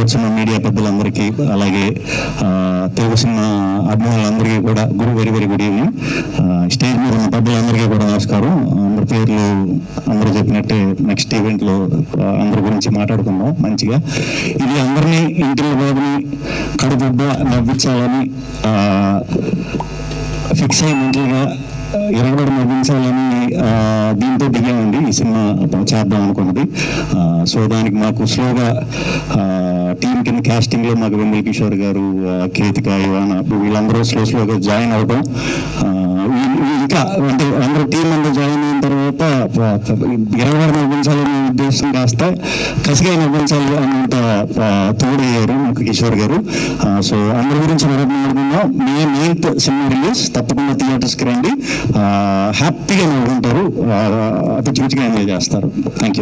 వచ్చిన మీడియా పెద్దలందరికీ, అలాగే తెలుగు సినిమా అభిమానులందరికీ కూడా very very good evening. Stage మీద ఉన్న పెద్దలందరికీ కూడా నమస్కారం. అందరి పేర్లు అందరూ చెప్పినట్టే నెక్స్ట్ ఈవెంట్లో అందరి గురించి మాట్లాడుకుందాం మంచిగా. ఇది అందరినీ ఇంటిలో బాబుని కడుపుబ్బ నవ్వించాలని ఫిక్స్ అయ్యి మెంటల్గా ఎరగబడి నవ్వించాలని దీంతో దిగామండి ఈ సినిమా చేద్దాం అనుకున్నది. సో దానికి మాకు స్లోగా టీం కింద క్యాస్టింగ్లో మాకు వెన్నెల కిషోర్ గారు, కేతిక, ఇవాన వీళ్ళందరూ స్లోగా జాయిన్ అవడం, ఇంకా అంటే అందరూ టీం అందరూ జాయిన్ అయిన తర్వాత ఎరగబడి నవ్వించాలనే ఉద్దేశం కాస్త కసిగా నవ్వించాలి అన్నంత తోడయ్యారు మాకు కిషోర్ గారు. సో అందరి గురించి మాట్లాడుకుందాం. మే 9th సినిమా రిలీజ్, తప్పకుండా థియేటర్స్కి రండి. హ్యాపీగా నవ్వుకుంటారు, పిచ్చి పిచ్చిగా ఎంజాయ్ చేస్తారు. Thank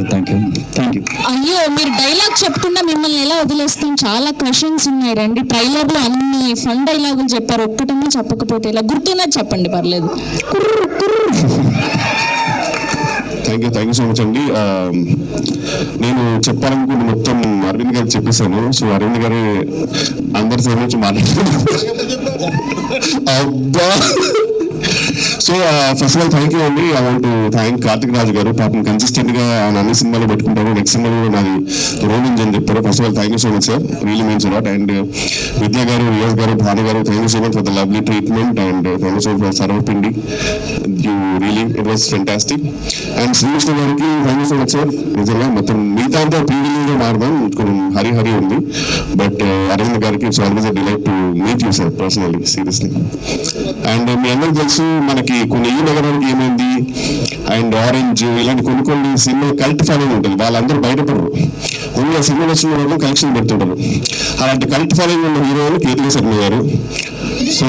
you. అయ్యో, మీరు డైలాగ్ చెప్తున్నా మిమ్మల్ని ఎలా వదిలేస్తాం? చాలా క్వశ్చన్స్ ఉన్నాయి. రండి. ట్రైలర్ లో అన్ని ఫన్ డైలాగులు చెప్పారు, ఒక్కటన్నా చెప్పకపోతే ఇలా గుర్తున్నది చెప్పండి, పర్లేదు. థ్యాంక్ యూ సో మచ్ అండి. నేను చెప్పాలనుకుంటే మొత్తం అరవింద్ గారికి చెప్పేశాను. సో అరవింద్ గారి అందరి సైడ్ నుంచి మాట్లాడుతున్నాను. అబ్బా. So first of all thank you అండి. I want to thank Karthik Raju garu. పాపం కన్సిస్టెంట్ గా ఆయన అన్ని సినిమాలు పెట్టుకుంటారు. నెక్స్ట్ సినిమాలో కూడా నాది రోల్ ఉంది అని చెప్పారు. First of all thank you so much sir, really means a lot. And Vidya garu, Riyaz garu, Bhanu garu, thank you so much for the lovely treatment. And thank you so much for sarvapindi, you really it was fantastic. And Srikrishna గారికి thank you so much sir. నిజంగా మొత్తం మిగతా అంతా పీవీగా మారదాం, కొంచెం హరి ఉంది. But Aravind గారికి it's always a delight to meet you sir personally, seriously. And మీ అందరికి తెలుసు మనకి కొన్ని ఈ నగరానికి ఏమైంది అండ్ ఆరెంజ్ ఇలాంటి కొన్ని సినిమా కల్ట్ ఫాలోయింగ్ ఉంటుంది. వాళ్ళందరూ బయటపడరు, ఓన్లీ సినిమాలు వచ్చిన వాళ్ళు కలెక్షన్ పెడుతుంటారు. అలాంటి కల్ట్ ఫాలోయింగ్ ఉన్న హీరోలు కేతిక శర్మ గారు. సో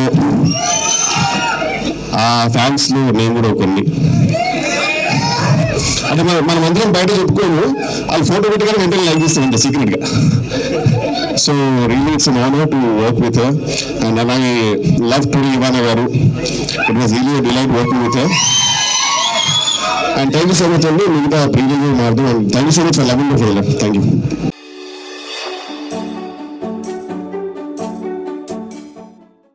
ఆ ఫ్యాన్స్ లో నేను కూడా కొన్ని అంటే మనం అందరం బయట చెప్పుకోము, వాళ్ళు ఫోటో పెట్టుకొని వెంటనే లైక్ చేస్తామంట సీక్రెట్ గా. So really it's an honour to work with her. And అలాగే లవ్ టు ఇవానా గారు, it was really delight working with her. And thank you so much అండి. మిగతా ప్రీవియస్ మారుతూ. And thank you so much for loving me trailer. Thank you.